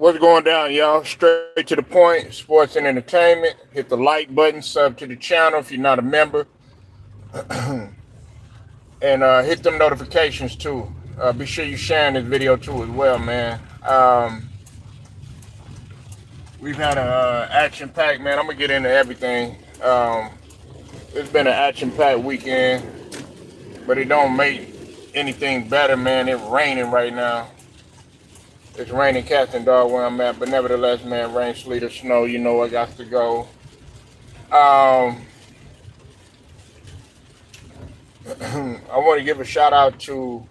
What's going down, y'all? Straight to the point, sports and entertainment. Hit the like button, sub to the channel if you're not a member, and hit them notifications too. Be sure you sharing this video too as well, man. We've had a action packed, man. I'm gonna get into everything. It's been an action packed weekend, but it don't make anything better, man. It's raining right now. It's raining cats and dog where I'm at, but nevertheless, man, rain, sleet, or snow, you know I got to go. I want to give a shout out to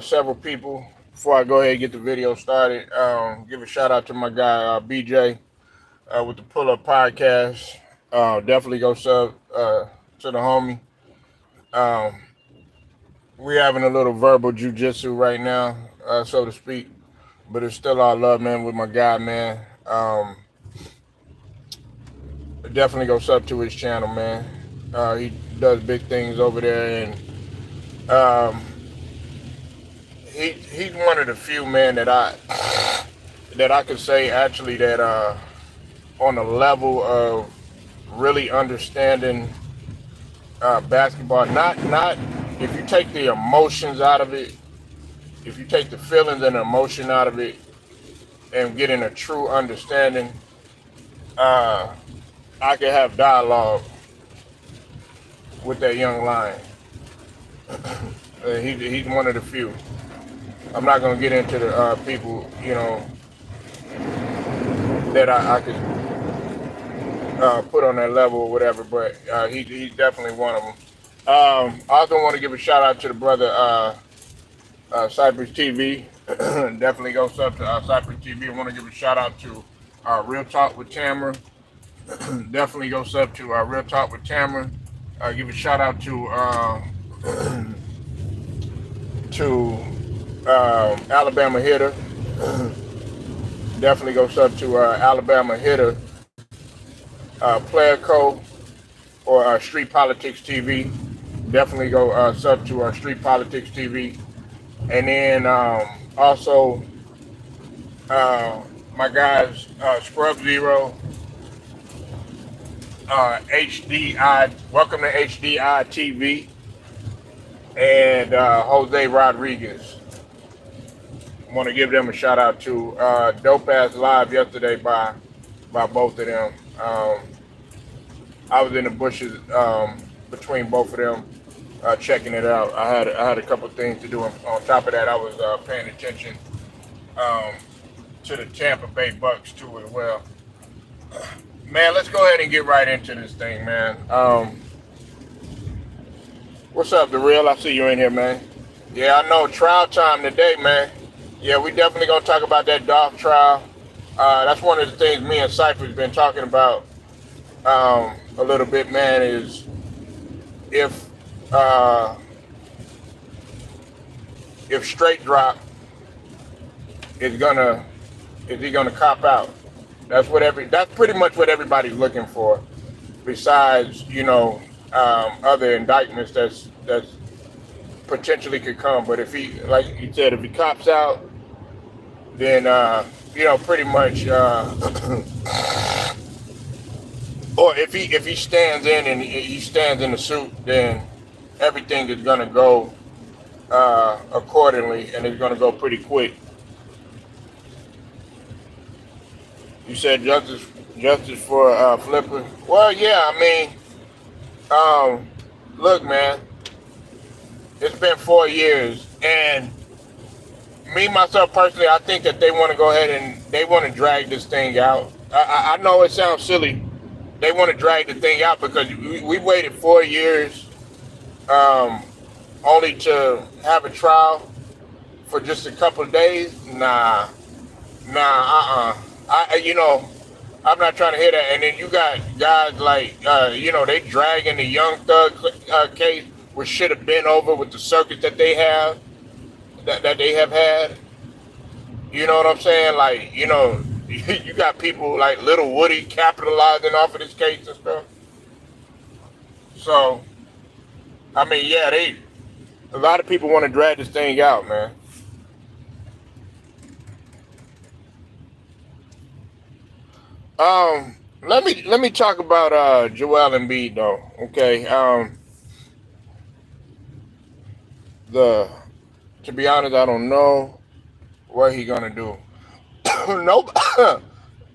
several people before I go ahead and get the video started. Give a shout out to my guy BJ with the Pull Up Podcast. Definitely go sub to the homie. We're having a little verbal jujitsu right now, so to speak, but it's still all love, man, with my guy, man. Definitely go sub to his channel, man. He does big things over there, and he's one of the few, man, that I could say actually that on the level of really understanding basketball, not if you take the emotions out of it, if you take the feelings and the emotion out of it, and getting a true understanding, I could have dialogue with that young lion. He's one of the few. I'm not gonna get into the people, you know, that I could put on that level or whatever, but he's definitely one of them. I also want to give a shout out to the brother Cypress TV. Definitely go sub to Cypress TV. I want to give a shout out to Real Talk with Tamara. Definitely go sub to Real Talk with Tamara. Give a shout out to Alabama Hitter. Definitely go sub to Alabama Hitter, Player Co. or Street Politics TV. Definitely go sub to Street Politics TV. And then also my guys Scrub Zero, HDI, welcome to HDI TV, and Jose Rodriguez. I want to give them a shout out to dope ass live yesterday by both of them. I was in the bushes between both of them, checking it out. I had a couple things to do. On top of that, I was paying attention to the Tampa Bay Bucks too as well. Man, let's go ahead and get right into this thing, man. What's up, The Real? I see you in here, man. Yeah, I know, trial time today, man. Yeah, we definitely gonna talk about that Dolph trial. That's one of the things me and Cypher's been talking about a little bit, man, is if straight drop is he gonna cop out? That's pretty much what everybody's looking for. Besides, you know, other indictments that's potentially could come. But if he, like you said, if he cops out, then you know, pretty much, or if he stands in and he stands in the suit, then everything is gonna go accordingly, and it's gonna go pretty quick. You said justice for Flipper. Well, yeah, I mean, look, man, it's been 4 years, and me myself personally, I think that they want to go ahead and they want to drag this thing out. I know it sounds silly. They want to drag the thing out because we waited 4 years only to have a trial for just a couple of days. You know, I'm not trying to hear that. And then you got guys like, you know, they dragging the Young Thug case, which should have been over with the circuit that they have, that they have had. You know what I'm saying? Like, you know, you got people like Little Woody capitalizing off of this case and stuff. So, I mean, yeah, a lot of people want to drag this thing out, man. Let me talk about Joel Embiid though. Okay. The To be honest, I don't know what he's gonna do. No,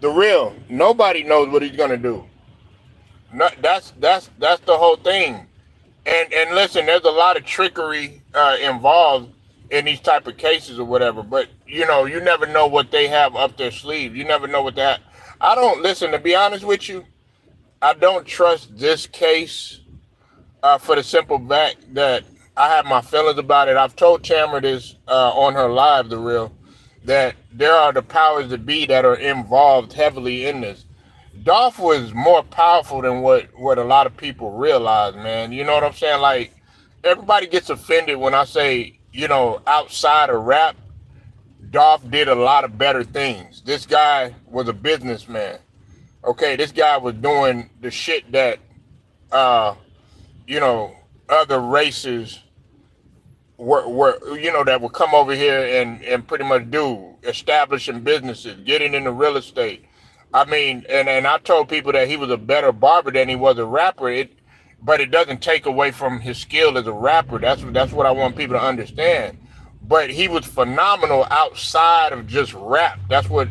the real nobody knows what he's gonna do. No, that's the whole thing. And listen, there's a lot of trickery involved in these type of cases or whatever. But you never know what they have up their sleeve. You never know what that. I don't listen. To be honest with you, I don't trust this case for the simple fact that I have my feelings about it. I've told Tamara this on her live, the real, that there are the powers that be that are involved heavily in this. Dolph was more powerful than what a lot of people realize, man. You know what I'm saying? Like, everybody gets offended when I say, outside of rap, Dolph did a lot of better things. This guy was a businessman. Okay, this guy was doing the shit that, uh, you know, other races were that would come over here and pretty much do, establishing businesses, getting into real estate. I mean, and I told people that he was a better barber than he was a rapper. But it doesn't take away from his skill as a rapper. That's what I want people to understand. But he was phenomenal outside of just rap. That's what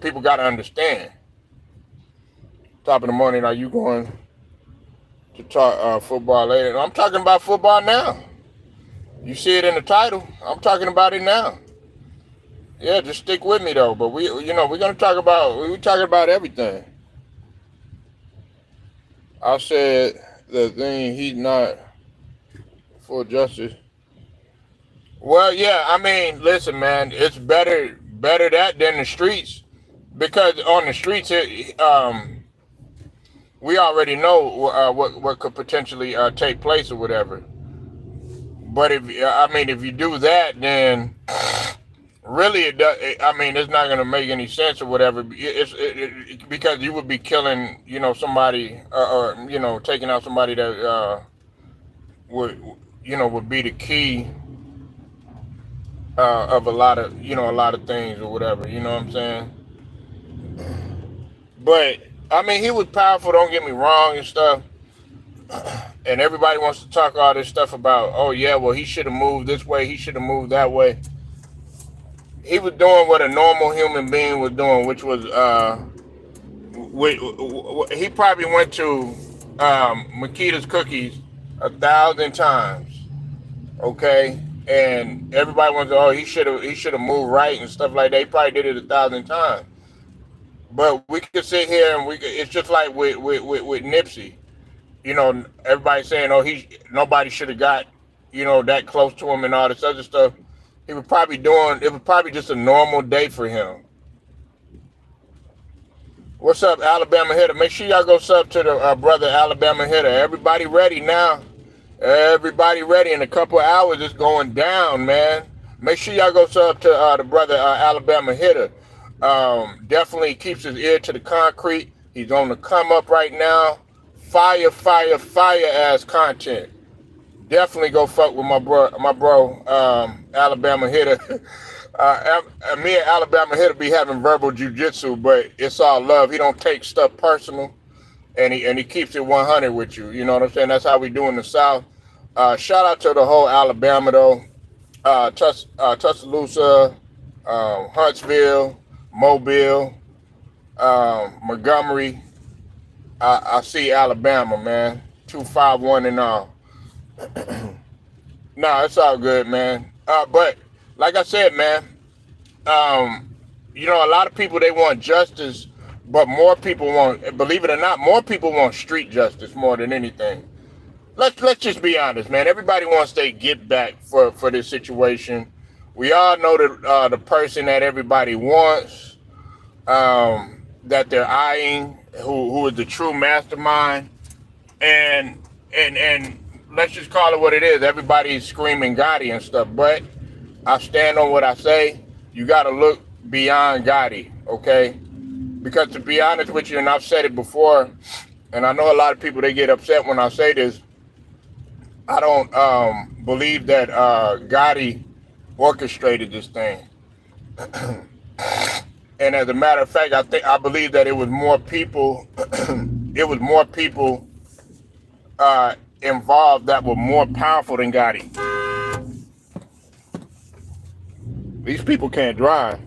people got to understand. Top of the morning, are you going to talk football later? I'm talking about football now. You see it in the title. I'm talking about it now. Yeah, just stick with me though. But we're gonna we're talking about everything. I said the thing he's not for justice. Well, yeah, I mean, listen, man, it's better that than the streets, because on the streets, we already know what could potentially take place or whatever. But if you do that, then really it does. I mean, it's not going to make any sense or whatever. Because you would be killing, somebody, or taking out somebody that would be the key of a lot of things or whatever. You know what I'm saying? But I mean, he was powerful. Don't get me wrong and stuff. And everybody wants to talk all this stuff about, oh yeah, well he should have moved this way, he should have moved that way. He was doing what a normal human being was doing, which was he probably went to Makita's Cookies 1,000 times, okay? And everybody wants to, oh, he should have moved right and stuff like that. He probably did it 1,000 times. But we could sit here and it's just like with Nipsey. Everybody saying, oh, nobody should have got, that close to him and all this other stuff. It was probably just a normal day for him. What's up, Alabama Hitter? Make sure y'all go sub to the brother Alabama Hitter. Everybody ready now? Everybody ready. In a couple of hours, it's going down, man. Make sure y'all go sub to the brother Alabama Hitter. Definitely keeps his ear to the concrete. He's on the come up right now. Fire ass content. Definitely go fuck with my bro, Alabama Hitter. Me and Alabama Hitter be having verbal jujitsu, but it's all love. He don't take stuff personal, and he keeps it 100 with you. You know what I'm saying? That's how we do in the South. Shout out to the whole Alabama though. Tuscaloosa, Huntsville, Mobile, Montgomery. I see Alabama, man. 251 and all. No, it's all good, man. But like I said, man, a lot of people, they want justice, but more people want, believe it or not, more people want street justice more than anything. Let's just be honest, man. Everybody wants to get back for this situation. We all know that the person that everybody wants, that they're eyeing, who is the true mastermind, and let's just call it what it is. Everybody's screaming Gotti and stuff, but I stand on what I say. You got to look beyond Gotti, okay? Because to be honest with you, and I've said it before, and I know a lot of people, they get upset when I say this, I don't believe that Gotti orchestrated this thing. And as a matter of fact, I believe that it was more people. It was more people involved that were more powerful than Gotti. These people can't drive.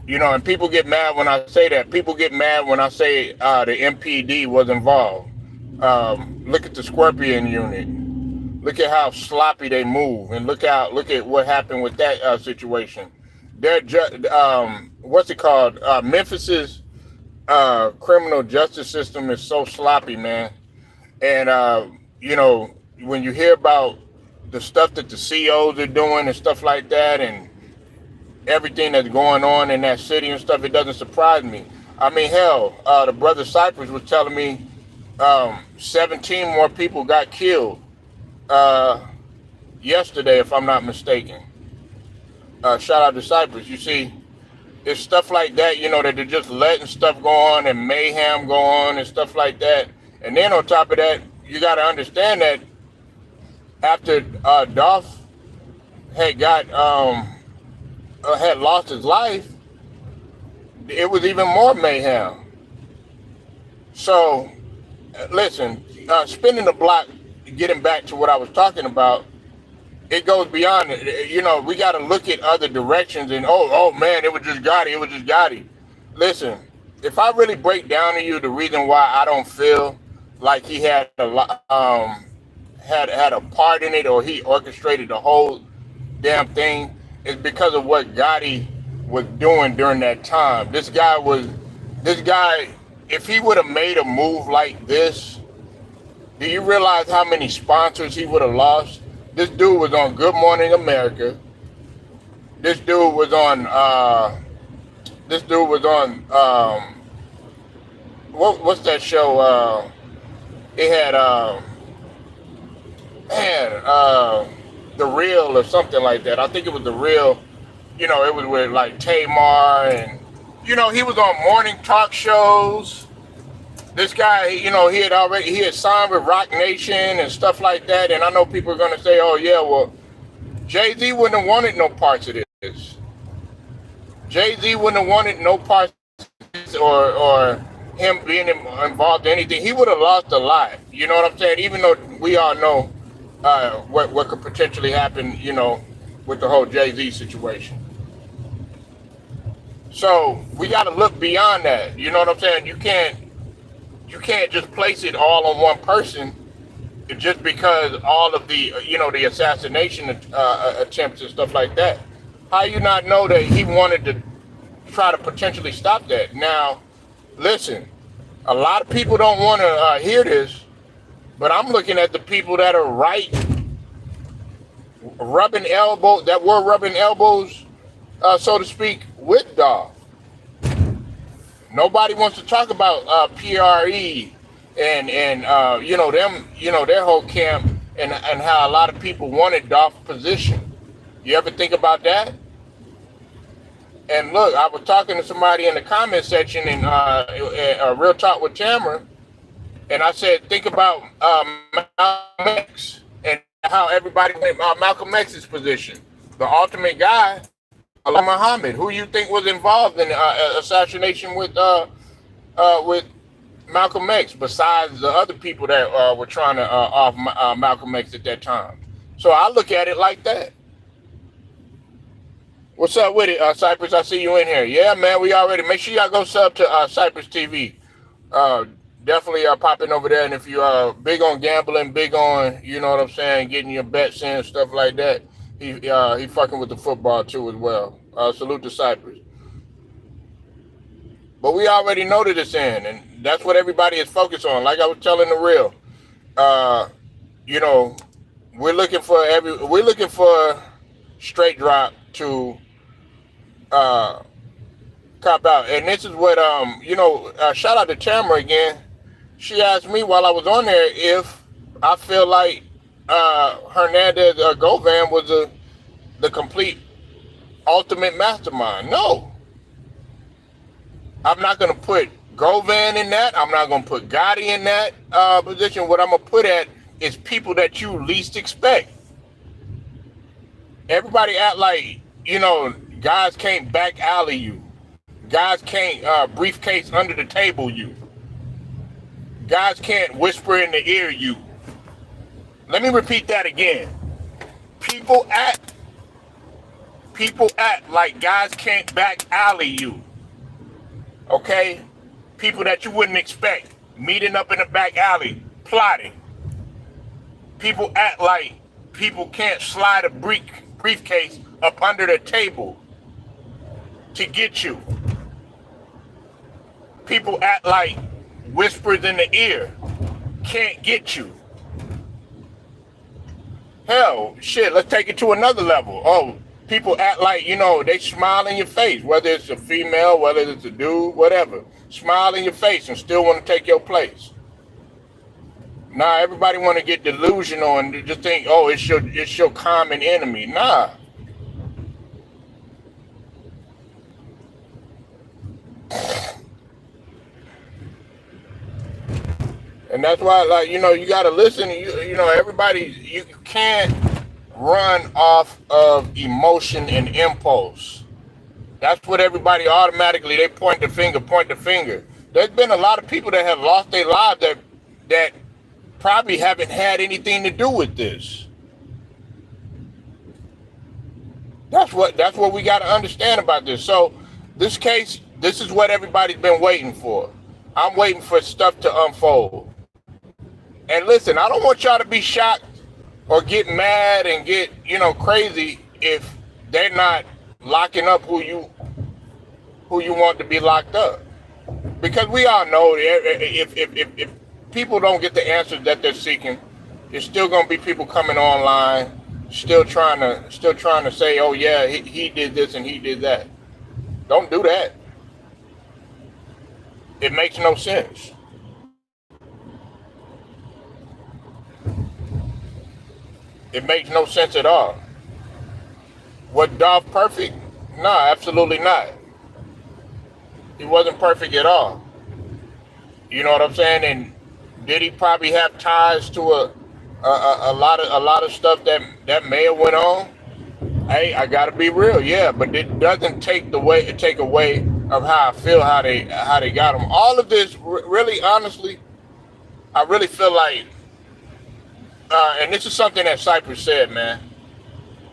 And people get mad when I say that. People get mad when I say the MPD was involved. Look at the Scorpion unit. Look at how sloppy they move, and look at what happened with that situation. They're what's it called? Memphis's criminal justice system is so sloppy, man. And when you hear about the stuff that the CEOs are doing and stuff like that, and everything that's going on in that city and stuff, it doesn't surprise me. I mean, hell, the brother Cypress was telling me 17 more people got killed yesterday, if I'm not mistaken. Shout out to Cypress. You see, it's stuff like that, that they're just letting stuff go on and mayhem go on and stuff like that. And then on top of that, you got to understand that after Dolph had had lost his life, it was even more mayhem. So, listen, spinning the block, getting back to what I was talking about, it goes beyond it. We got to look at other directions and, oh man, it was just Gotti. Listen, if I really break down to you the reason why I don't feel like he had had a part in it, or he orchestrated the whole damn thing, is because of what Gotti was doing during that time. This guy, if he would have made a move like this, do you realize how many sponsors he would have lost? This dude was on Good Morning America. This dude was on what's that show? It had The Real or something like that. I think it was The Real. It was with like Tamar, and he was on morning talk shows. This guy, he had signed with Rock Nation and stuff like that. And I know people are gonna say, oh yeah, well, Jay-Z wouldn't have wanted no parts of this. Jay-Z wouldn't have wanted no parts of this, or him being involved in anything. He would have lost a lot. You know what I'm saying? Even though we all know what could potentially happen, with the whole Jay-Z situation. So we got to look beyond that. You know what I'm saying? You can't just place it all on one person just because all of the the assassination attempts and stuff like that. How you not know that he wanted to try to potentially stop that? Now, listen, a lot of people don't want to hear this, but I'm looking at the people that are right, rubbing elbows, so to speak, with Dolph. Nobody wants to talk about PRE and them, their whole camp, and how a lot of people wanted Dolph's position. You ever think about that? And look, I was talking to somebody in the comment section in Real Talk with Tamara, and I said, think about Malcolm X and how everybody went Malcolm X's position. The ultimate guy, Allah Muhammad, who you think was involved in the assassination with Malcolm X, besides the other people that were trying to off Malcolm X at that time. So I look at it like that. What's up with it, Cypress? I see you in here. Yeah, man, we already. Make sure y'all go sub to Cypress TV. Definitely popping over there. And if you are big on gambling, big on, you know what I'm saying, getting your bets in, stuff like that, he fucking with the football too as well. Salute to Cypress. But we already know that it's in, and that's what everybody is focused on. Like I was telling the Real, we're looking for straight drop to cop out. And this is what shout out to Tamara again. She asked me while I was on there if I feel like Hernandez Govan was the complete ultimate mastermind. No. I'm not going to put Govan in that. I'm not going to put Gotti in that position. What I'm going to put at is people that you least expect. Everybody act like, guys can't back alley you. Guys can't briefcase under the table you. Guys can't whisper in the ear you. Let me repeat that again. People act like guys can't back alley you. Okay? People that you wouldn't expect meeting up in the back alley, plotting. People act like people can't slide a briefcase up under the table to get you. People act like whispers in the ear can't get you. Hell, shit, let's take it to another level. Oh, people act like, they smile in your face, whether it's a female, whether it's a dude, whatever. Smile in your face and still want to take your place. Nah, everybody want to get delusional and just think, oh, it's your common enemy. Nah. And that's why, like, you got to listen. Everybody, you can't run off of emotion and impulse. That's what everybody automatically, they point the finger. There's been a lot of people that have lost their lives that probably haven't had anything to do with this. That's what we got to understand about this. So this case, this is what everybody's been waiting for. I'm waiting for stuff to unfold. And listen, I don't want y'all to be shocked or get mad and get, crazy if they're not locking up who you want to be locked up. Because we all know if people don't get the answers that they're seeking, there's still gonna be people coming online, still trying to say, oh yeah, he did this and he did that. Don't do that. It makes no sense. It makes no sense at all. Was Dolph perfect? No, absolutely not. He wasn't perfect at all. You know what I'm saying? And did he probably have ties to a lot of stuff that may have went on? Hey, I gotta be real, yeah, but it doesn't take away of how I feel how they got him. All of this, really, honestly, I really feel like. And this is something that Cypress said, man.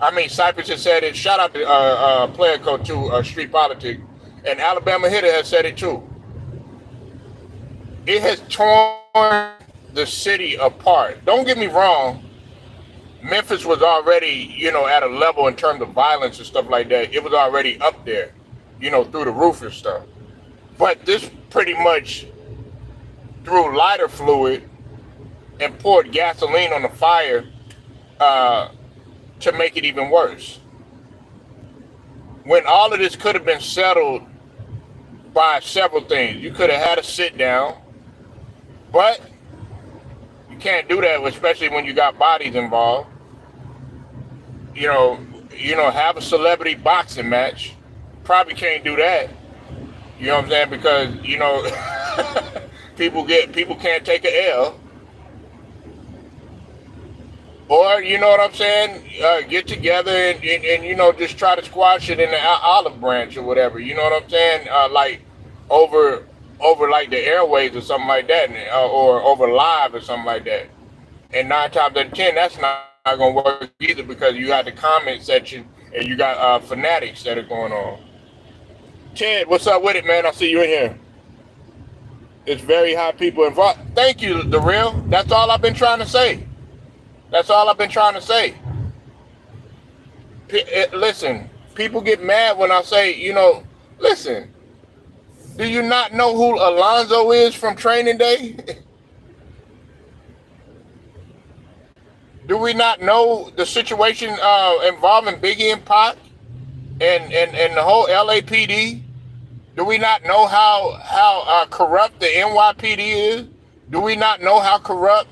I mean, Cypress has said it. Shout out to Player Code 2, Street Politics. And Alabama Hitter has said it too. It has torn the city apart. Don't get me wrong. Memphis was already, at a level in terms of violence and stuff like that. It was already up there, through the roof and stuff. But this pretty much threw lighter fluid and poured gasoline on the fire to make it even worse. When all of this could have been settled by several things. You could have had a sit down, but you can't do that, especially when you got bodies involved. Have a celebrity boxing match. Probably can't do that. You know what I'm saying? Because, people can't take an L. Or, you know what I'm saying, get together and just try to squash it in the olive branch or whatever. You know what I'm saying? Like over like the airways or something like that, or over live or something like that. And 9 times out of 10, that's not going to work either, because you got the comment section and you got fanatics that are going on. Ted, what's up with it, man? I see you in here. It's very high people involved. Thank you, The Real. That's all I've been trying to say. That's all I've been trying to say. Listen, people get mad when I say, listen, do you not know who Alonzo is from Training Day? Do we not know the situation involving Biggie and Pac and the whole LAPD? Do we not know how corrupt the NYPD is? Do we not know how corrupt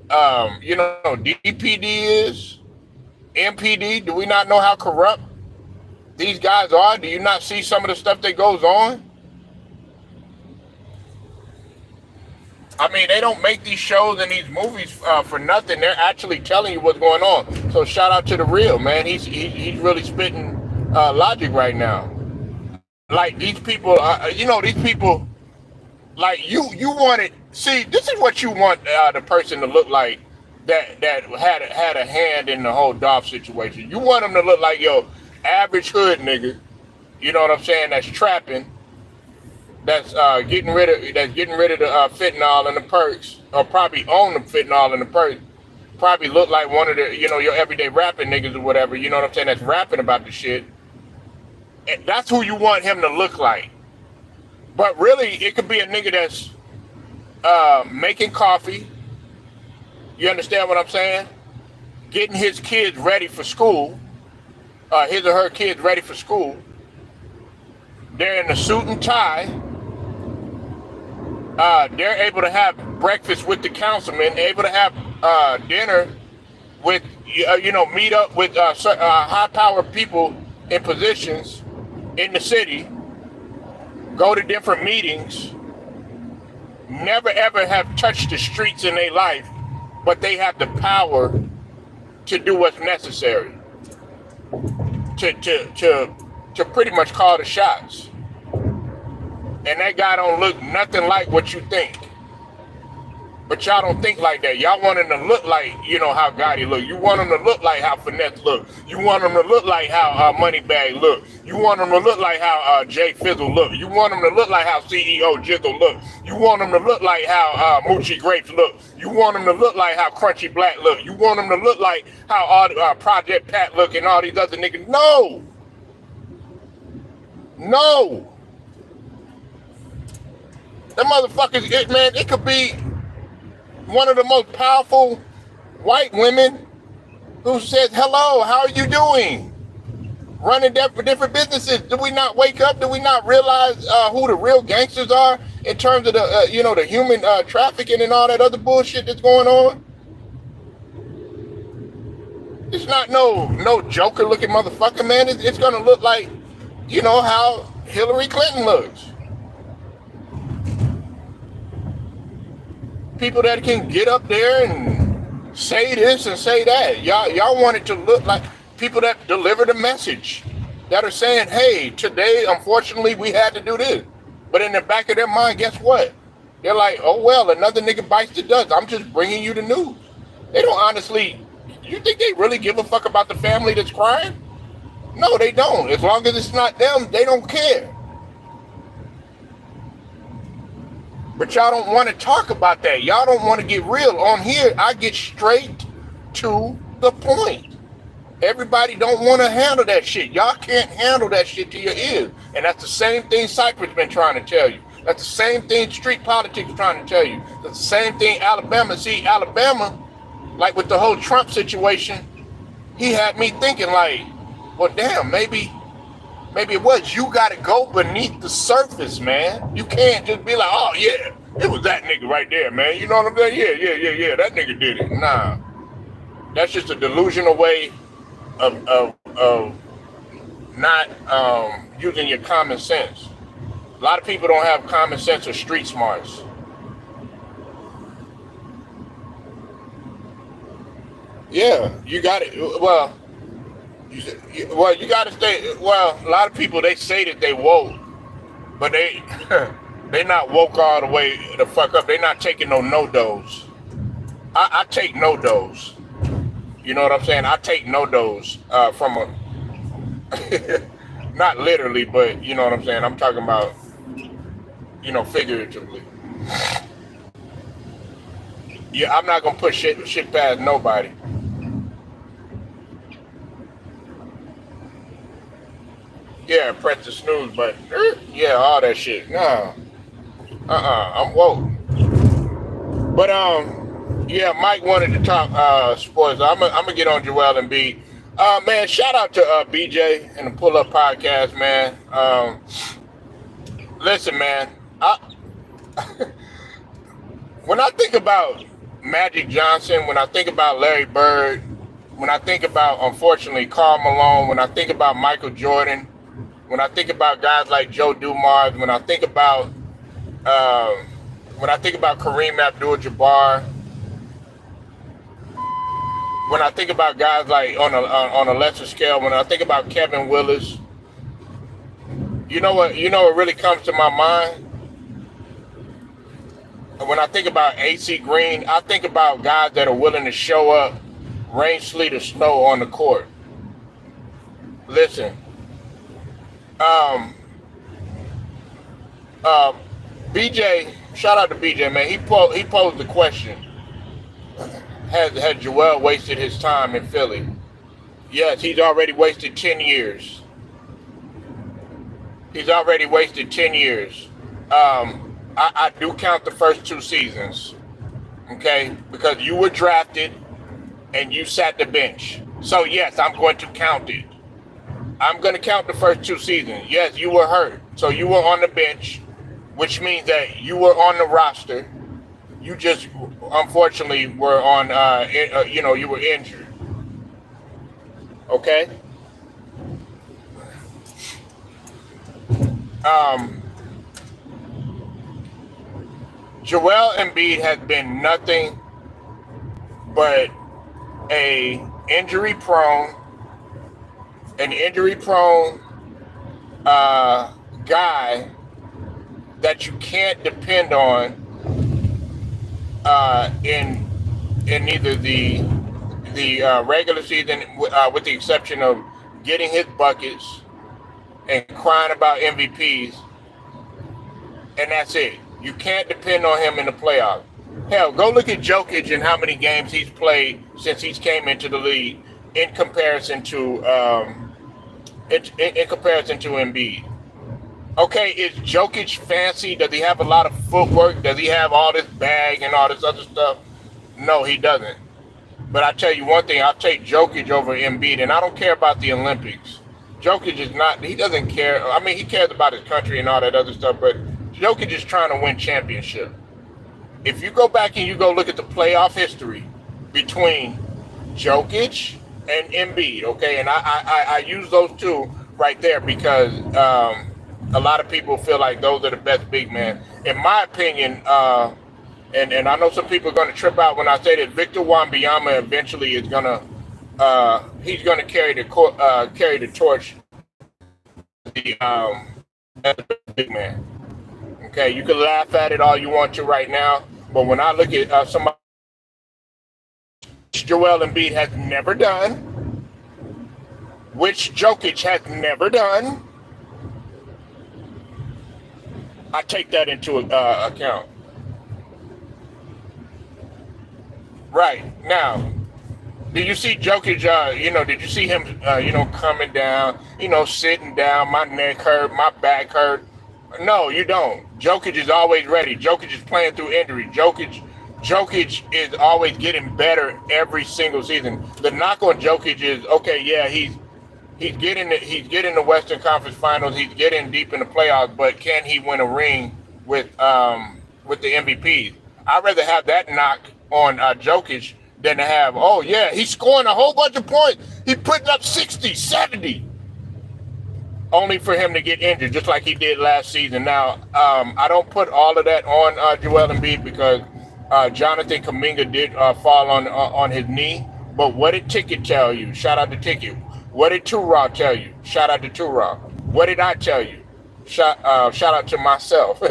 DPD is, MPD? Do we not know how corrupt these guys are? Do you not see some of the stuff that goes on? I mean, they don't make these shows and these movies for nothing. They're actually telling you what's going on. So shout out to The Real, man. He's really spitting logic right now. like these people, these people, like you want it. See, this is what you want the person to look like that had a hand in the whole Dolph situation. You want them to look like your average hood nigga. You know what I'm saying? That's trapping. That's getting rid of the fentanyl and the perks, or probably own the fentanyl and the perks. Probably look like one of the your everyday rapping niggas or whatever. You know what I'm saying? That's rapping about the shit. And that's who you want him to look like. But really, it could be a nigga that's making coffee. You understand what I'm saying? Getting his kids ready for school. His or her kids ready for school. They're in a suit and tie. They're able to have breakfast with the councilman. Able to have dinner with, meet up with high-powered people in positions in the city. Go to different meetings. Never ever have touched the streets in their life, but they have the power to do what's necessary to pretty much call the shots. And that guy don't look nothing like what you think. But y'all don't think like that. Y'all want him to look like, how Gotti look. You want him to look like how Finesse look. You want him to look like how Moneybag look. You want him to look like how Jay Fizzle look. You want him to look like how CEO Jizzle look. You want him to look like how Moochie Grapes look. You want him to look like how Crunchy Black look. You want him to look like how all Project Pat look and all these other niggas. No. No. Them motherfuckers, it could be one of the most powerful white women who says, hello, how are you doing? Running different businesses. Do we not wake up? Do we not realize who the real gangsters are in terms of the, the human trafficking and all that other bullshit that's going on? It's not no Joker looking motherfucker, man. It's going to look like, how Hillary Clinton looks. People that can get up there and say this and say that. Y'all want it to look like people that deliver the message, that are saying, hey, today, unfortunately, we had to do this. But in the back of their mind, guess what? They're like, oh, well, another nigga bites the dust. I'm just bringing you the news. They don't honestly, you think they really give a fuck about the family that's crying? No, they don't. As long as it's not them, they don't care. But y'all don't want to talk about that. Y'all don't want to get real. On here, I get straight to the point. Everybody don't want to handle that shit. Y'all can't handle that shit to your ears. And that's the same thing Cypress been trying to tell you. That's the same thing street politics is trying to tell you. That's the same thing Alabama. See, Alabama, like with the whole Trump situation, he had me thinking like, well, damn, maybe it was. You got to go beneath the surface, man. You can't just be like, oh, yeah, it was that nigga right there, man. You know what I'm saying? Yeah, that nigga did it. Nah. That's just a delusional way of not using your common sense. A lot of people don't have common sense or street smarts. Yeah, you got it. Well, you got to stay. Well, a lot of people, they say that they woke, but they not woke all the way the fuck up. They not taking no dose. I take no dose. You know what I'm saying? I take no dose from a, not literally, but you know what I'm saying? I'm talking about, figuratively. Yeah, I'm not gonna push shit past nobody. Yeah, press the snooze button. Yeah, all that shit. No. I'm woke. But yeah, Mike wanted to talk sports. I'm gonna get on Joel and B. Man, shout out to BJ and the Pull Up Podcast, man. Listen, man, when I think about Magic Johnson, when I think about Larry Bird, when I think about, unfortunately, Karl Malone, when I think about Michael Jordan, when I think about guys like Joe Dumars, when I think about Kareem Abdul-Jabbar, when I think about guys like on a lesser scale, when I think about Kevin Willis, You know what? You know what really comes to my mind when I think about AC Green. I think about guys that are willing to show up, rain, sleet, or snow on the court. Listen, um, um, BJ. Shout out to BJ, man. He posed the question: Has Joel wasted his time in Philly? Yes, he's already wasted 10 years. He's already wasted 10 years. I do count the first 2 seasons, okay? Because you were drafted and you sat the bench. So, yes, I'm going to count it. I'm going to count the first 2 seasons. Yes, you were hurt. So you were on the bench, which means that you were on the roster. You just, unfortunately, were on, you were injured, okay? Um, Joel Embiid has been nothing but a injury prone, an injury prone guy that you can't depend on in either the regular season, with the exception of getting his buckets and crying about MVPs, and that's it. You can't depend on him in the playoffs. Hell, go look at Jokic and how many games he's played since he's came into the league in comparison to in comparison to Embiid. Okay, is Jokic fancy? Does he have a lot of footwork? Does he have all this bag and all this other stuff? No, he doesn't. But I tell you one thing, I'll take Jokic over Embiid, and I don't care about the Olympics. Jokic is not, he doesn't care. I mean, he cares about his country and all that other stuff, but Jokic is trying to win championship. If you go back and you go look at the playoff history between Jokic and Embiid, okay, and I use those two right there because a lot of people feel like those are the best big men. In my opinion, and I know some people are going to trip out when I say that Victor Wembanyama eventually is going to he's going to carry the torch as the big man. Okay, you can laugh at it all you want to right now, but when I look at somebody Joel Embiid has never done, which Jokic has never done, I take that into account. Right now, did you see Jokic? Did you see him? Coming down. Sitting down. My neck hurt. My back hurt. No, you don't. Jokic is always ready. Jokic is playing through injury. Jokic is always getting better every single season. The knock on Jokic is okay. Yeah, he's getting the Western Conference Finals. He's getting deep in the playoffs. But can he win a ring with the MVPs? I'd rather have that knock on Jokic than to have, oh yeah, he's scoring a whole bunch of points. He's putting up 60, 70. Only for him to get injured, just like he did last season. Now, I don't put all of that on Joel Embiid because Jonathan Kuminga did fall on his knee. But what did Ticket tell you? Shout out to Ticket. What did Two-Raw tell you? Shout out to Two-Raw. What did I tell you? Shout out to myself.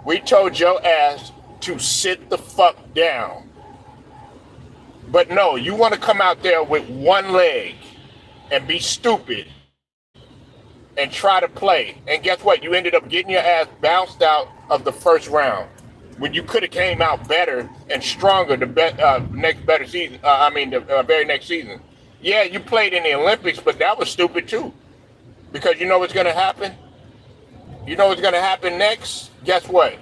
We told your ass to sit the fuck down. But no, you want to come out there with one leg and be stupid and try to play. And guess what? You ended up getting your ass bounced out of the first round when you could have came out better and stronger the very next season. Yeah, you played in the Olympics, but that was stupid too. Because you know what's going to happen? You know what's going to happen next? Guess what?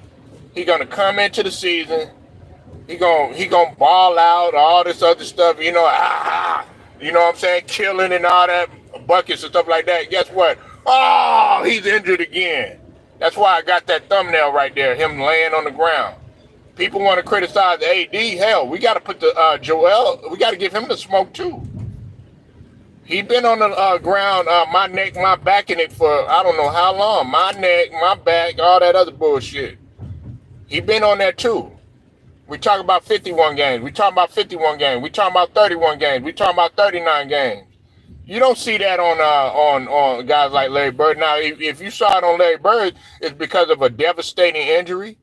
He's going to come into the season. He gonna ball out, all this other stuff, you know what I'm saying, killing and all that, buckets and stuff like that. Guess what? Oh, he's injured again. That's why I got that thumbnail right there, him laying on the ground. People want to criticize AD. Hell, we got to put the Joel, we got to give him the smoke too. He been on the ground, my neck, my back in it for I don't know how long. My neck, my back, all that other bullshit. He been on that too. We talk about 51 games. We talk about 51 games. We talk about 31 games. We talk about 39 games. You don't see that on guys like Larry Bird. Now, if you saw it on Larry Bird, it's because of a devastating injury,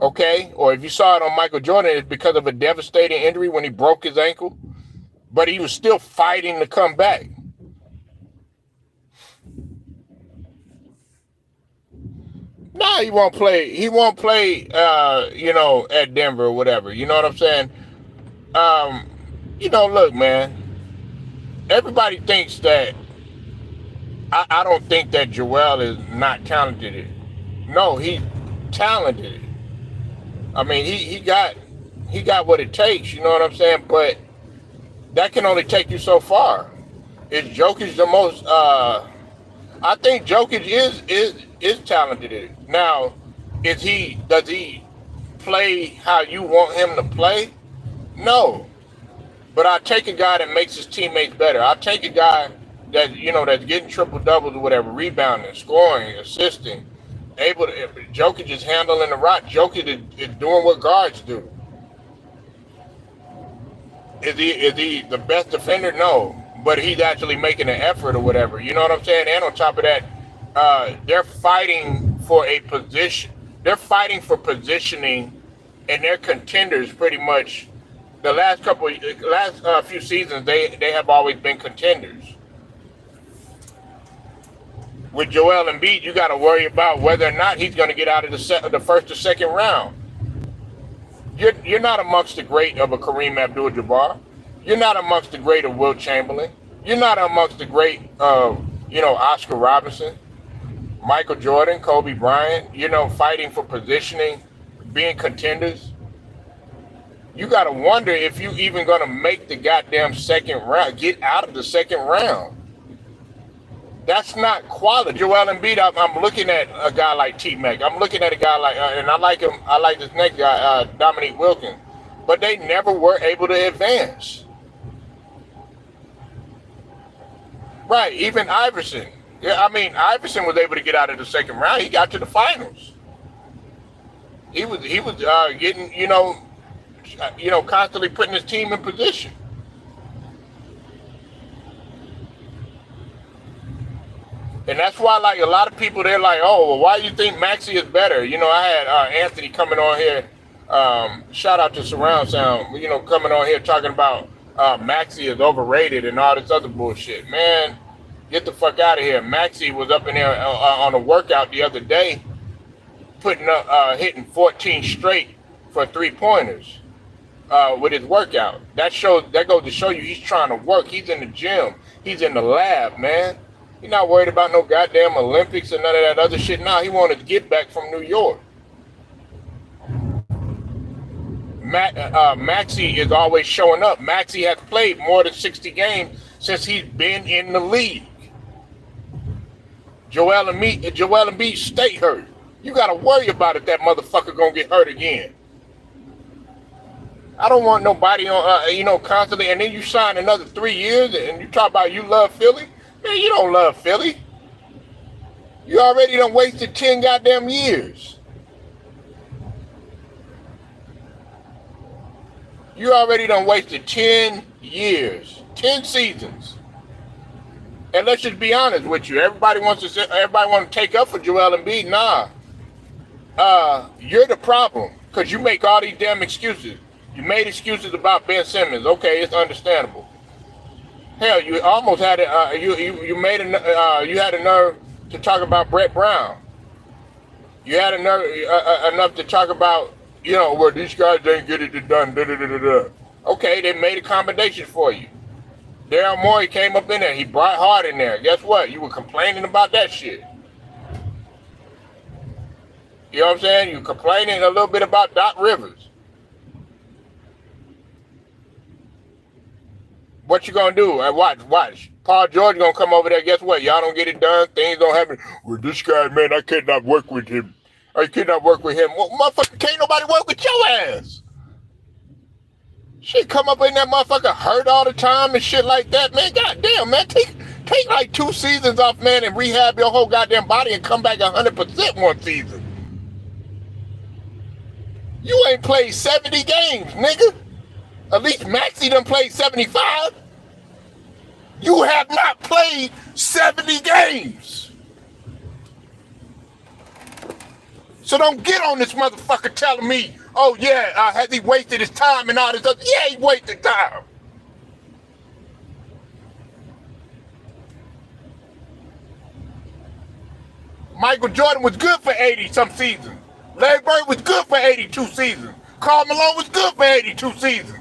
okay? Or if you saw it on Michael Jordan, it's because of a devastating injury when he broke his ankle. But he was still fighting to come back. No, he won't play. He won't play. At Denver or whatever. You know what I'm saying? Look, man. Everybody thinks that. I don't think that Joel is not talented. No, he's talented. I mean, he got what it takes. You know what I'm saying? But that can only take you so far. Is Jokic the most? I think Jokic is talented. Now, does he play how you want him to play? No. But I take a guy that makes his teammates better. I take a guy that that's getting triple doubles or whatever, rebounding, scoring, assisting, able to. Jokic is handling the rock. Jokic is doing what guards do. Is he the best defender? No. But he's actually making an effort or whatever. You know what I'm saying? And on top of that, they're fighting for a position. They're fighting for positioning, and they're contenders pretty much. The last few seasons, they have always been contenders. With Joel Embiid, you got to worry about whether or not he's going to get out of the first or second round. You're not amongst the great of a Kareem Abdul-Jabbar. You're not amongst the great of Wilt Chamberlain. You're not amongst the great of, Oscar Robertson, Michael Jordan, Kobe Bryant, fighting for positioning, being contenders. You got to wonder if you even going to make the goddamn second round, get out of the second round. That's not quality. Joel Embiid, I'm looking at a guy like T-Mac. I'm looking at a guy like, and I like him. I like this next guy, Dominique Wilkins. But they never were able to advance. Right, even Iverson. Yeah, I mean, Iverson was able to get out of the second round. He got to the finals. He was getting, constantly putting his team in position. And that's why, like, a lot of people, they're like, oh, well, why do you think Maxey is better? I had Anthony coming on here. Shout out to Surround Sound, coming on here talking about Maxey is overrated and all this other bullshit. Man, get the fuck out of here. Maxey was up in there on a workout the other day, hitting 14 straight for 3-pointers with his workout. That goes to show you he's trying to work. He's in the gym. He's in the lab, man. He's not worried about no goddamn Olympics and none of that other shit. Nah, he wanted to get back from New York. Maxey is always showing up. Maxey has played more than 60 games since he's been in the league. Joel Embiid stay hurt. You got to worry about if that motherfucker gonna get hurt again. I don't want nobody on, constantly. And then you sign another 3 years, and you talk about you love Philly. Man, you don't love Philly. You already done wasted 10 goddamn years. You already done wasted 10 years, 10 seasons. And let's just be honest with you. Everybody wants to take up for Joel Embiid. Nah. You're the problem because you make all these damn excuses. You made excuses about Ben Simmons. Okay, it's understandable. Hell, you almost had it. You had a nerve to talk about Brett Brown. You had a nerve enough to talk about, where these guys didn't get it done. Da, da, da, da, da. Okay, they made accommodation for you. Daryl Morey came up in there. He brought Hart in there. Guess what? You were complaining about that shit. You know what I'm saying? You complaining a little bit about Doc Rivers. What you gonna do? Watch. Paul George gonna come over there. Guess what? Y'all don't get it done. Things don't happen. Well, this guy, man, I could not work with him. Well, motherfucker, can't nobody work with your ass. Shit, come up in that motherfucker hurt all the time and shit like that, man. Goddamn, man, take like 2 seasons off, man, and rehab your whole goddamn body and come back 100% one season. You ain't played 70 games, nigga. At least Maxey done played 75. You have not played 70 games. So don't get on this motherfucker telling me, oh yeah, has he wasted his time and all this other. Yeah, he wasted time. Michael Jordan was good for 80-some seasons. Larry Bird was good for 82 seasons. Karl Malone was good for 82 seasons.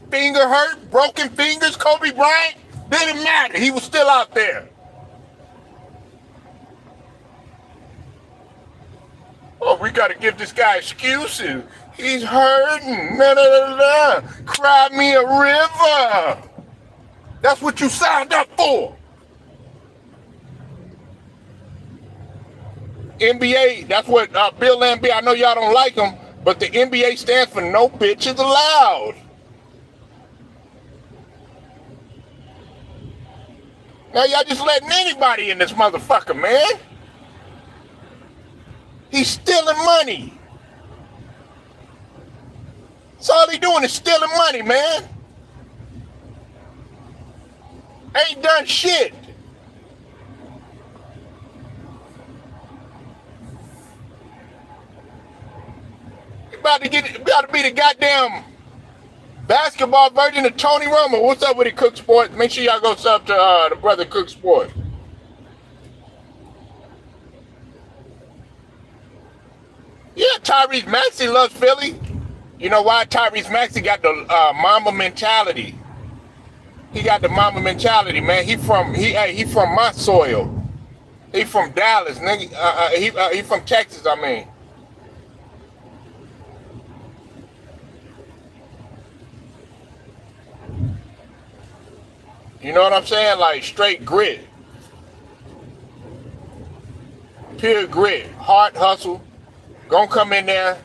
Finger hurt, broken fingers, Kobe Bryant, didn't matter. He was still out there. Oh, we got to give this guy excuses. He's hurting. Nah, nah, nah, nah. Cry me a river. That's what you signed up for. NBA, that's what Bill Lambie, I know y'all don't like him, but the NBA stands for no bitches allowed. Now y'all just letting anybody in this motherfucker, man. He's stealing money. That's all he doing is stealing money, man. Ain't done shit. About to be the goddamn basketball version of Tony Romo. What's up with it, Cook Sports? Make sure y'all go sub to the brother Cook Sports. Yeah, Tyrese Maxey loves Philly. You know why? Tyrese Maxey got the Mamba mentality. He got the Mamba mentality, man. He from my soil. He from Dallas, nigga. He from Texas, I mean. You know what I'm saying? Like straight grit. Pure grit. Hard hustle. Gonna come in there,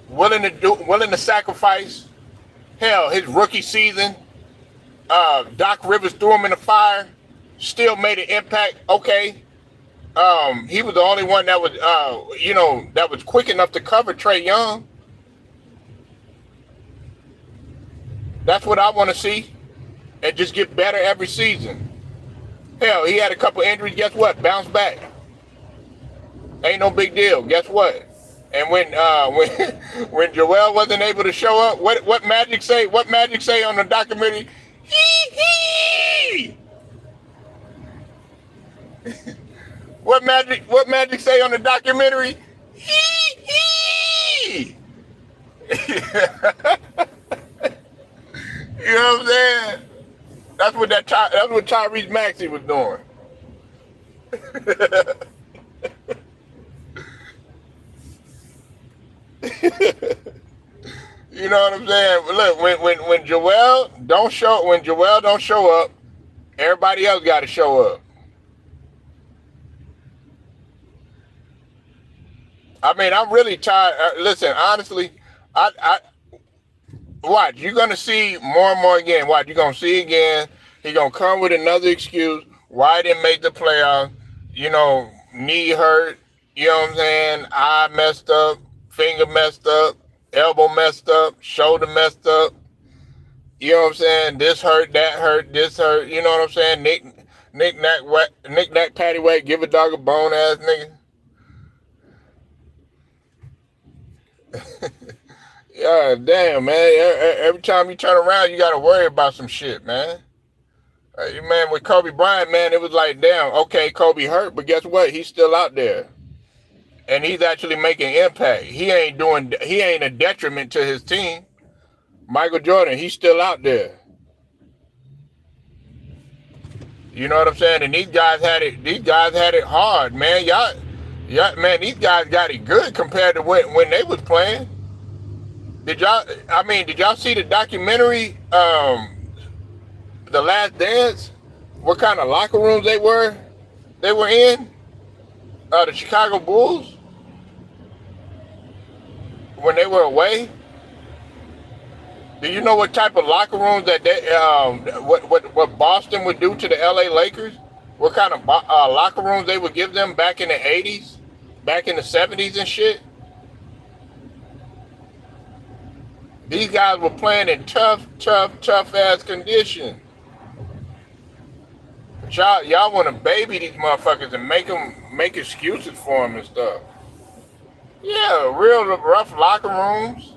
willing to sacrifice. Hell, his rookie season, Doc Rivers threw him in the fire, still made an impact. Okay. He was the only one that was that was quick enough to cover Trae Young. That's what I want to see. And just get better every season. Hell, he had a couple injuries. Guess what? Bounce back. Ain't no big deal. Guess what? And when Joel wasn't able to show up, what Magic say? What Magic say on the documentary? Hee hee. What Magic say on the documentary? Hee hee. You know what I'm saying? That's what Tyrese Maxey was doing. You know what I'm saying? Look, when Joel don't show up, everybody else got to show up. I mean, I'm really tired. Listen, honestly, I watch. You're gonna see more and more again. Watch. You're gonna see again. He's gonna come with another excuse. Why didn't make the playoffs? You know, knee hurt. You know what I'm saying? Eye messed up. Finger messed up. Elbow messed up. Shoulder messed up. You know what I'm saying? This hurt. That hurt. This hurt. You know what I'm saying? Nick nack paddywhack. Give a dog a bone ass nigga. Yeah, damn, man. Every time you turn around, you got to worry about some shit, man. Man, with Kobe Bryant, man, it was like, damn, okay, Kobe hurt, but guess what? He's still out there. And he's actually making impact. He ain't a detriment to his team. Michael Jordan, he's still out there. You know what I'm saying? And these guys had it hard, man. Man, these guys got it good compared to when they was playing. Did y'all see the documentary, The Last Dance? What kind of locker rooms they were in? The Chicago Bulls? When they were away? Do you know what type of locker rooms that they, what Boston would do to the LA Lakers? What kind of locker rooms they would give them back in the 80s? Back in the 70s and shit? These guys were playing in tough ass conditions. But y'all want to baby these motherfuckers and make excuses for them and stuff. Yeah, real rough locker rooms.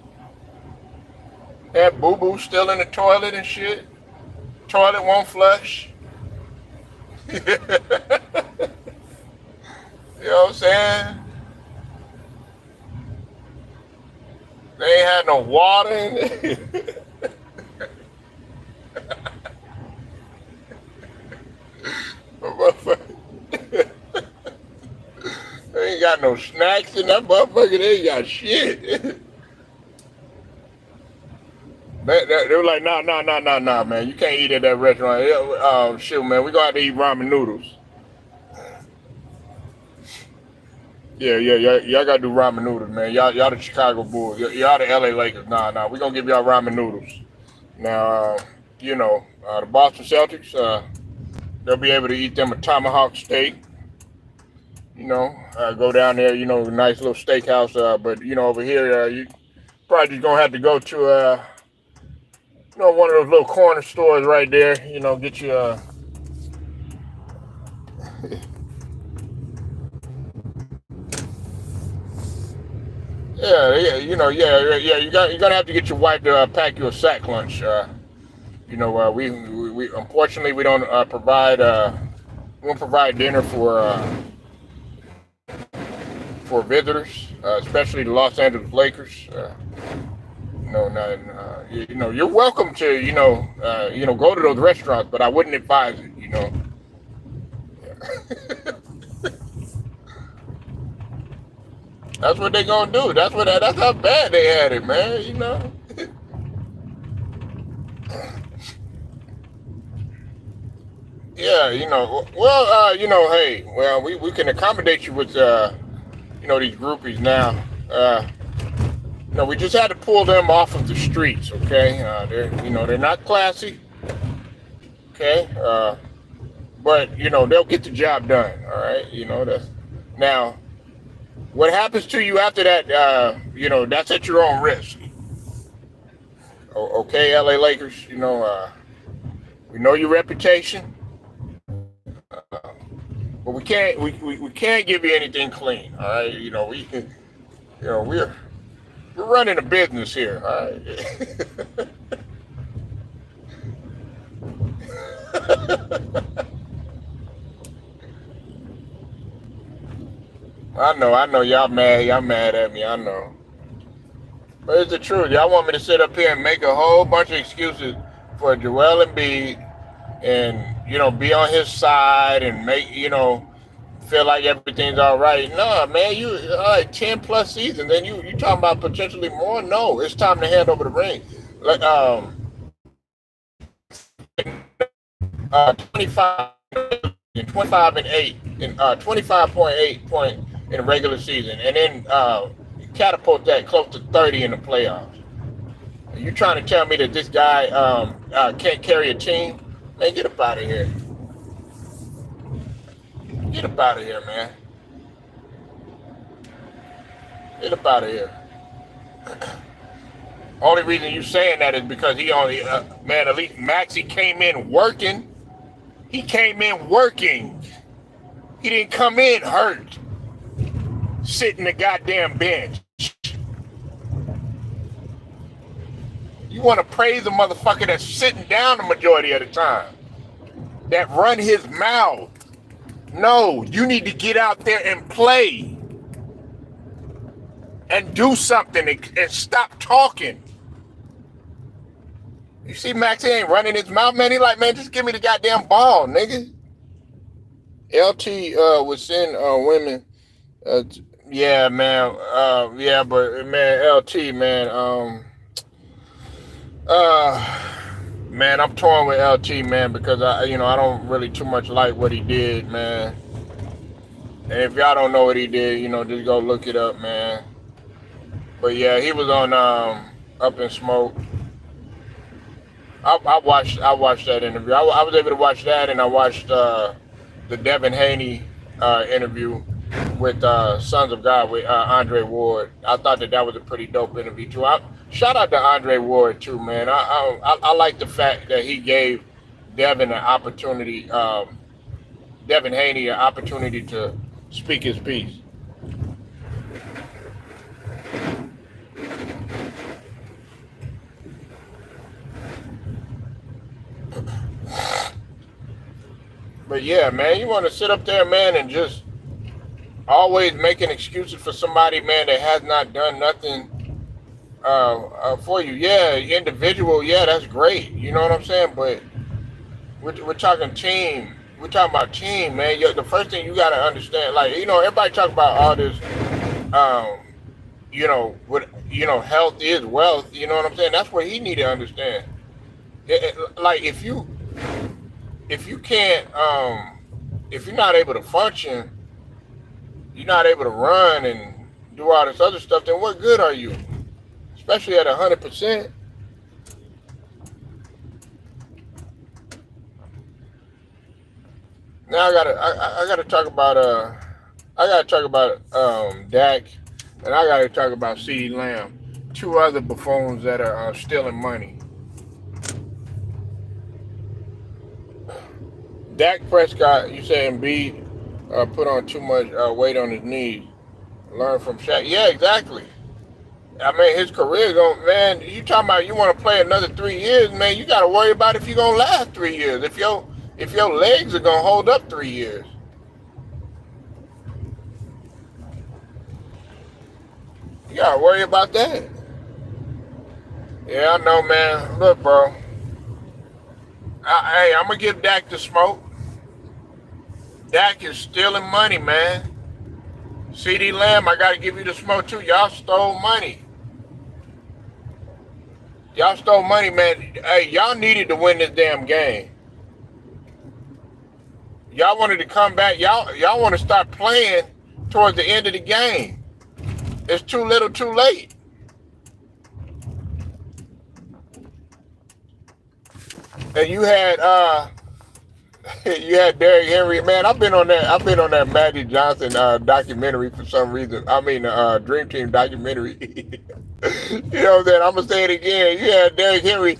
Had boo boo still in the toilet and shit. Toilet won't flush. You know what I'm saying? They ain't had no water in it. They ain't got no snacks in that motherfucker. They ain't got shit. They were like, nah, man. You can't eat at that restaurant. Shit, man. We gonna have to eat ramen noodles. Yeah. Y'all gotta do ramen noodles, man. Y'all the Chicago Bulls. Y'all the LA Lakers. Nah. We gonna give y'all ramen noodles. Now, the Boston Celtics, they'll be able to eat them a tomahawk steak. Go down there, nice little steakhouse. But over here, you probably just gonna have to go to, one of those little corner stores right there. Get you yeah. You're gonna have to get your wife to pack you a sack lunch. We unfortunately we don't we don't provide dinner for visitors, especially the Los Angeles Lakers. You're welcome to go to those restaurants, but I wouldn't advise it. That's what they gonna do. That's how bad they had it, man. Yeah, hey, well, we can accommodate you with these groupies now. We just had to pull them off of the streets, okay? They're not classy, okay? But they'll get the job done, all right? That's now. What happens to you after that? That's at your own risk. Okay, LA Lakers. We know your reputation, but we can't give you anything clean. All right, we're running a business here. All right. I know, y'all mad at me, I know. But it's the truth. Y'all want me to sit up here and make a whole bunch of excuses for Joel Embiid and, be on his side and make, feel like everything's all right. No, man, you 10 plus seasons, and you talking about potentially more? No, it's time to hand over the ring. Like 25 and 8 and 25.8 point in the regular season, and then catapult that close to 30 in the playoffs. You trying to tell me that this guy can't carry a team? Man, get up out of here. Get up out of here, man. Get up out of here. Only reason you saying that is because he only, man, at least Maxey came in working. He came in working. He didn't come in hurt. Sitting the goddamn bench. You want to praise a motherfucker that's sitting down the majority of the time. That run his mouth. No, you need to get out there and play. And do something and stop talking. You see Max, he ain't running his mouth, man. He like, man, just give me the goddamn ball, nigga. LT was send women. Yeah, man. Yeah, but man, LT, man. Man, I'm torn with LT, man, because I don't really too much like what he did, man. And if y'all don't know what he did, just go look it up, man. But yeah, he was on Up in Smoke. I watched that interview. I was able to watch that, and I watched the Devin Haney interview with Sons of God with Andre Ward. I thought that was a pretty dope interview too. Shout out to Andre Ward too, man. I like the fact that he gave Devin an opportunity Devin Haney an opportunity to speak his piece. But yeah, man, you want to sit up there, man, and just always making excuses for somebody, man, that has not done nothing for you. Yeah, individual, yeah, that's great. You know what I'm saying? But we're talking team. We're talking about team, man. The first thing you got to understand, like, everybody talk about all this, um, health is wealth. You know what I'm saying? That's what he need to understand. Like, if you can't, if you're not able to function, you're not able to run and do all this other stuff, then what good are you? Especially at 100%. Now I gotta talk about Dak, and I gotta talk about CeeDee Lamb, two other buffoons that are stealing money. Dak Prescott, you saying Embiid put on too much weight on his knees. Learn from Shaq. Yeah, exactly. I mean, his career going, man. You talking about you want to play another 3 years, man? You got to worry about if you're gonna last 3 years. If your legs are gonna hold up 3 years. You gotta worry about that. Yeah, I know, man. Look, bro. Hey, I'm gonna give Dak the smoke. Dak is stealing money, man. CeeDee Lamb, I gotta give you the smoke too. Y'all stole money. Y'all stole money, man. Hey, y'all needed to win this damn game. Y'all wanted to come back. Y'all want to start playing towards the end of the game. It's too little, too late. And you had Derrick Henry. Man, I've been on that Magic Johnson documentary for some reason. I mean, Dream Team documentary. You know what I'm saying? I'm gonna say it again. You had Derrick Henry.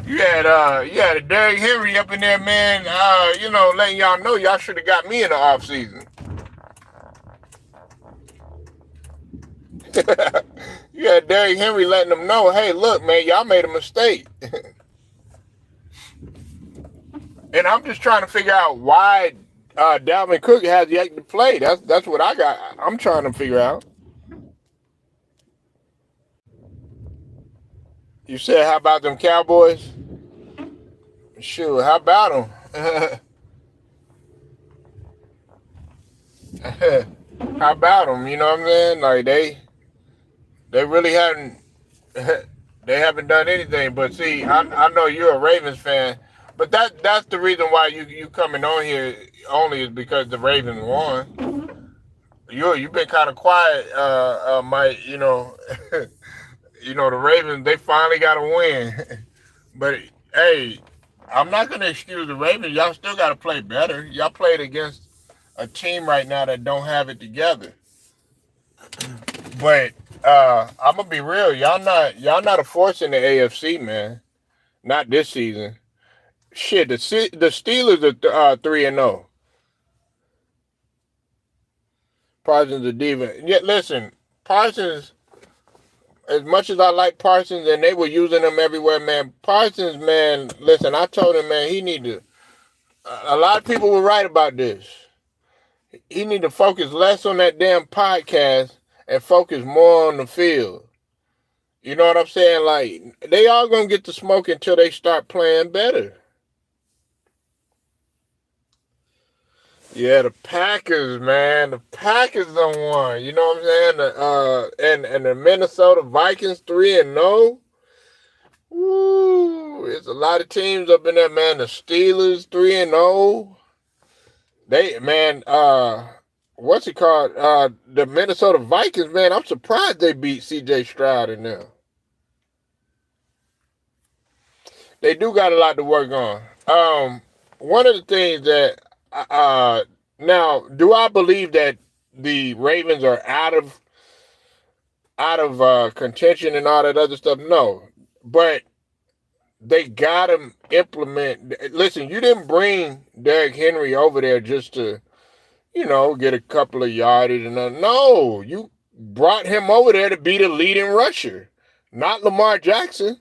You had Derrick Henry up in there, man. Letting y'all know y'all should have got me in the off season. You had Derrick Henry letting them know, hey, look, man, y'all made a mistake. And I'm just trying to figure out why Dalvin Cook has yet to play. That's what I'm trying to figure out. You said, how about them Cowboys? Sure, how about them? How about them? You know what I'm saying? Like they really haven't they haven't done anything. But see, I know you're a Ravens fan, but that's the reason why you coming on here only is because the Ravens won. You've been kind of quiet, Mike. The Ravens, they finally got a win. But hey, I'm not gonna excuse the Ravens. Y'all still got to play better. Y'all played against a team right now that don't have it together. But I'm gonna be real. Y'all not a force in the AFC, man. Not this season. Shit, the Steelers are 3-0. Parsons a diva. Yet listen, Parsons. As much as I like Parsons, and they were using him everywhere, man. Parsons, man. Listen, I told him, man, he need to. A lot of people were right about this. He need to focus less on that damn podcast and focus more on the field. You know what I'm saying? Like, they all gonna get the smoke until they start playing better. Yeah, the Packers, man. The Packers don't won. You know what I'm saying? And the Minnesota Vikings 3-0. Woo! It's a lot of teams up in there, man. The Steelers 3-0. They, man, what's it called? The Minnesota Vikings, man. I'm surprised they beat C.J. Stroud in there. They do got a lot to work on. One of the things that now, do I believe that the Ravens are out of contention and all that other stuff? No. but they got him implement. Listen, you didn't bring Derrick Henry over there just to, get a couple of yardage and no, you brought him over there to be the leading rusher, not Lamar Jackson.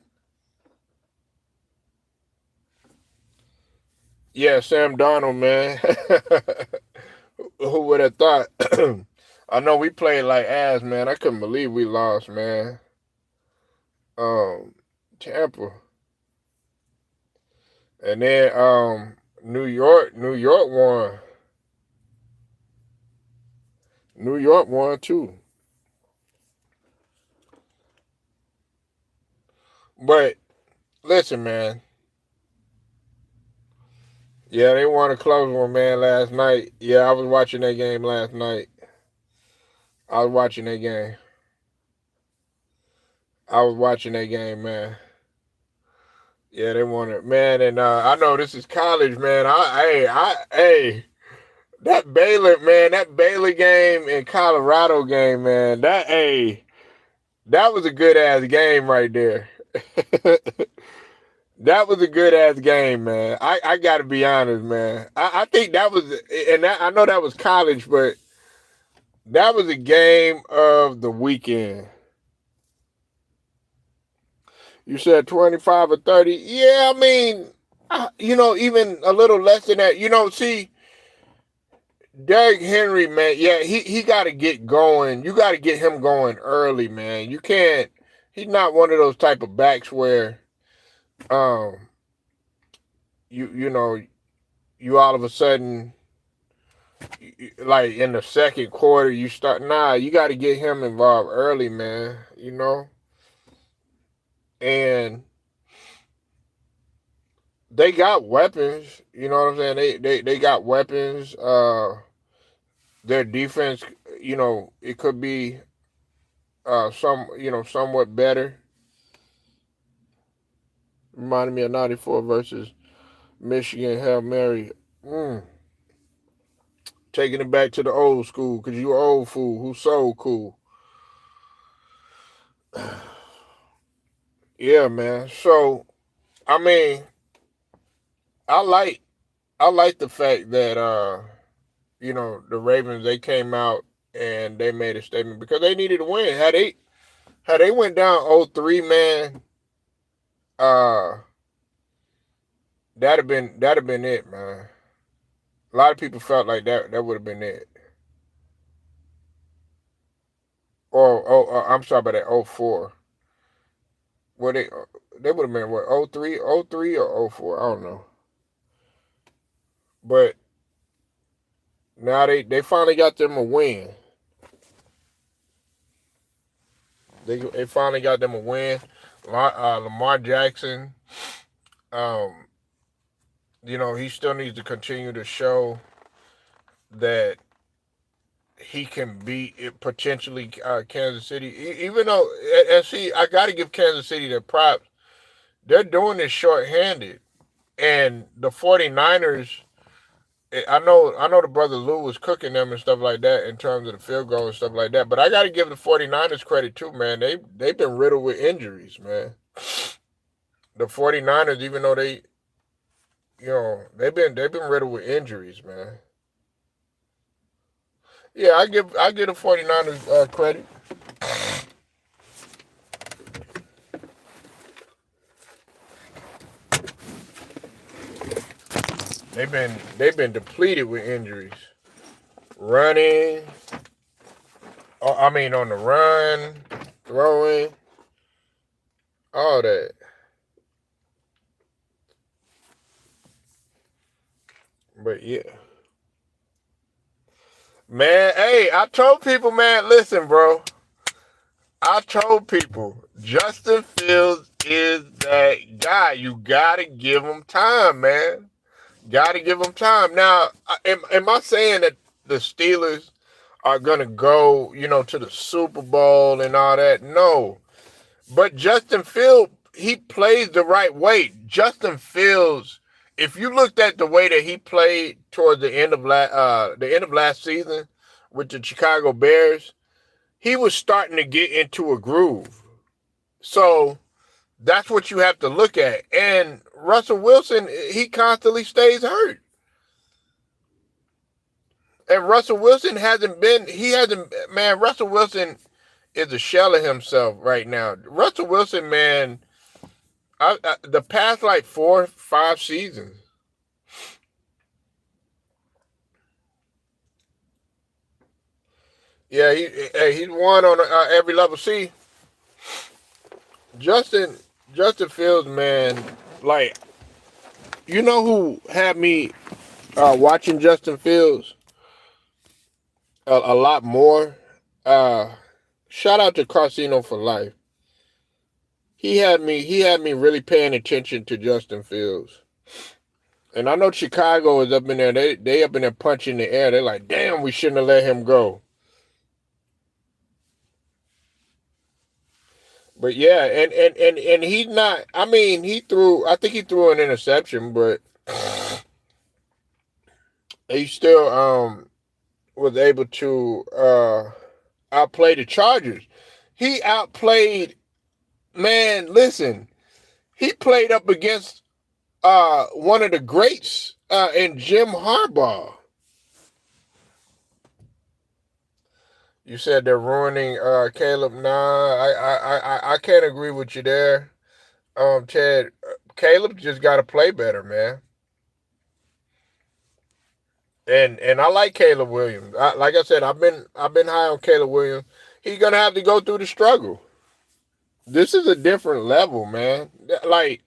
Yeah, Sam Darnold, man. Who would have thought? I know we played like ass, man. I couldn't believe we lost, man. Um, Tampa, and then New York won. New York won too. But listen, man. Yeah, they won a close one, man, last night. Yeah, I was watching that game last night. I was watching that game. I was watching that game, man. Yeah, they won it, man. And I know this is college, man. Hey, that Baylor, man, that Baylor game and Colorado game, man. That was a good ass game right there. That was a good ass game, man. I got to be honest, man. I think that was, and I know that was college, but that was a game of the weekend. You said 25 or 30. Yeah, I mean, even a little less than that. See, Derrick Henry, man, yeah, he got to get going. You got to get him going early, man. You can't, he's not one of those type of backs where, um, you know, you all of a sudden, like in the second quarter, you start. Nah, you got to get him involved early, man. And they got weapons. You know what I'm saying? They got weapons. Their defense, it could be somewhat better. Reminded me of '94 versus Michigan Hail Mary. Taking it back to the old school, because you old fool who so cool. Yeah, man. So, I mean, I like the fact that the Ravens, they came out and they made a statement because they needed to win. Had they went down 0-3, man, uh that'd have been it, man. A lot of people felt like that would have been it. I'm sorry about that 0-4. Well, they would have been what, 0-3, 0-3 or 0-4, I don't know. But now they finally got them a win. They finally got them a win. Lamar Jackson, um, he still needs to continue to show that he can beat it potentially Kansas City. Even though, and see, I got to give Kansas City their props. They're doing this shorthanded. And the 49ers, I know the brother Lou was cooking them and stuff like that in terms of the field goal and stuff like that. But I got to give the 49ers credit too, man. They've been riddled with injuries, man. The 49ers, even though they've been riddled with injuries, man. Yeah, I give the 49ers credit. They've been depleted with injuries. Running, I mean on the run, throwing, all that. But yeah. Man, hey, I told people, man, listen, bro. I told people Justin Fields is that guy. You gotta give him time, man. Gotta give him time. Now, am I saying that the Steelers are gonna go, to the Super Bowl and all that? No. But Justin Fields, he plays the right way. Justin Fields, if you looked at the way that he played towards the end of last season with the Chicago Bears, he was starting to get into a groove. So That's what you have to look at. And Russell Wilson, he constantly stays hurt. And Russell Wilson man, Russell Wilson is a shell of himself right now. Russell Wilson, man, the past like 4, 5 seasons. Yeah, he's won on every level. See, Justin Justin Fields, man, like you know who had me watching Justin Fields a lot more. Uh, Shout out to Casino for Life. He had me really paying attention to Justin Fields. And I know Chicago is up in there. They up in there punching the air. They're like, damn, we shouldn't have let him go. But yeah, and he's not. I mean, he threw. I think he threw an interception, but he still was able to outplay the Chargers. He outplayed. Man, listen, he played up against one of the greats in Jim Harbaugh. You said they're ruining Caleb. Nah, I can't agree with you there, Ted. Caleb just got to play better, man. And I like Caleb Williams. Like I said, I've been high on Caleb Williams. He's gonna have to go through the struggle. This is a different level, man. Like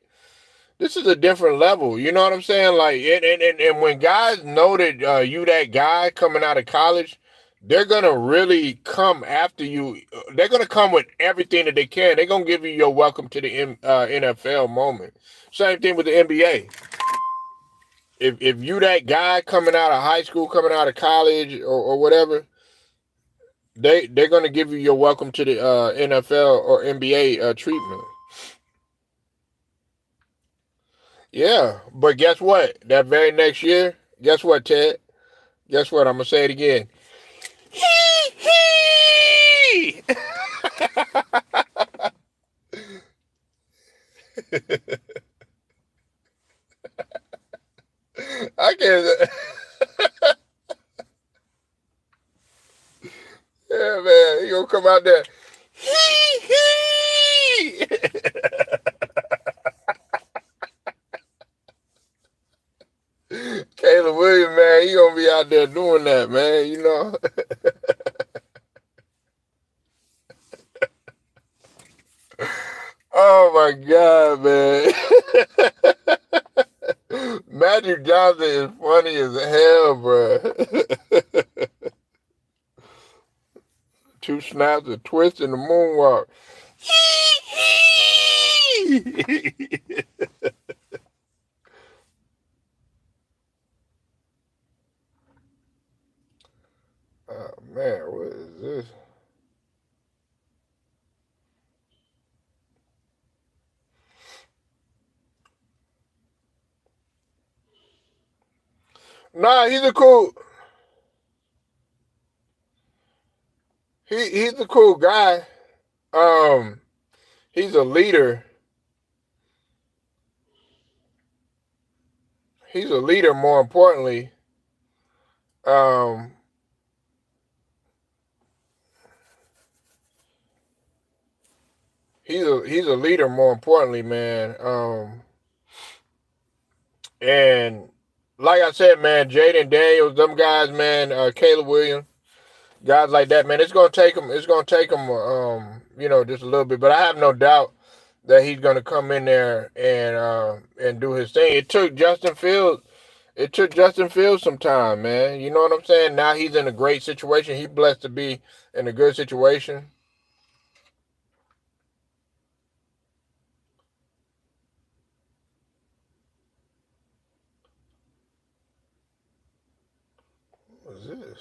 this is a different level. You know what I'm saying? Like and when guys know that you that guy coming out of college, they're gonna really come after you. They're gonna come with everything that they can. They're gonna give you your welcome to the NFL moment. Same thing with the NBA. If you that guy coming out of high school, coming out of college or whatever, they're gonna give you your welcome to the NFL or NBA treatment. Yeah, but guess what? That very next year, guess what, Ted? Guess what? I'm gonna say it again. Hee hee. I can't. Yeah, man, he gonna come out there. Hee hee. Caleb Williams, man, he gonna be out there doing that, man. You know. Oh my God, man. Magic Johnson is funny as hell, bro. Two snaps, a twist, and a moonwalk. Oh man, what is this? Nah, he's a cool. He's a cool guy. Um, he's a leader. He's a leader. More importantly, um, he's a leader. More importantly, man. And like I said, man, Jaden Daniels, them guys, man, Caleb Williams, guys like that, man. It's gonna take him. It's gonna take him. Just a little bit, but I have no doubt that he's gonna come in there and do his thing. It took Justin Fields some time, man. You know what I'm saying? Now he's in a great situation. He's blessed to be in a good situation. What is this?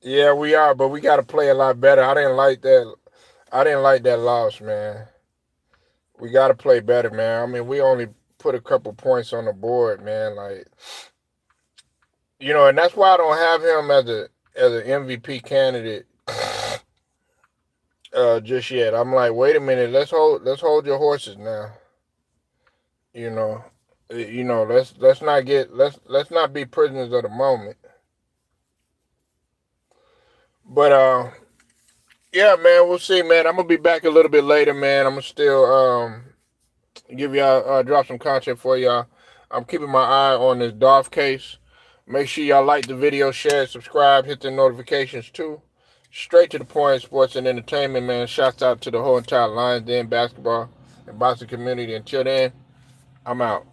Yeah, we are, but we got to play a lot better. I didn't like that. I didn't like that loss, man. We got to play better, man. I mean, we only put a couple points on the board, man. Like You know, and that's why I don't have him as an MVP candidate just yet. I'm like, wait a minute, let's hold your horses now. You know, let's not be prisoners of the moment. But yeah, man, we'll see, man. I'm gonna be back a little bit later, man. I'm gonna still give y'all drop some content for y'all. I'm keeping my eye on this Dolph case. Make sure y'all like the video, share, subscribe, hit the notifications too. Straight to the point, sports and entertainment, man. Shouts out to the whole entire Lions Den basketball and boxing community. Until then, I'm out.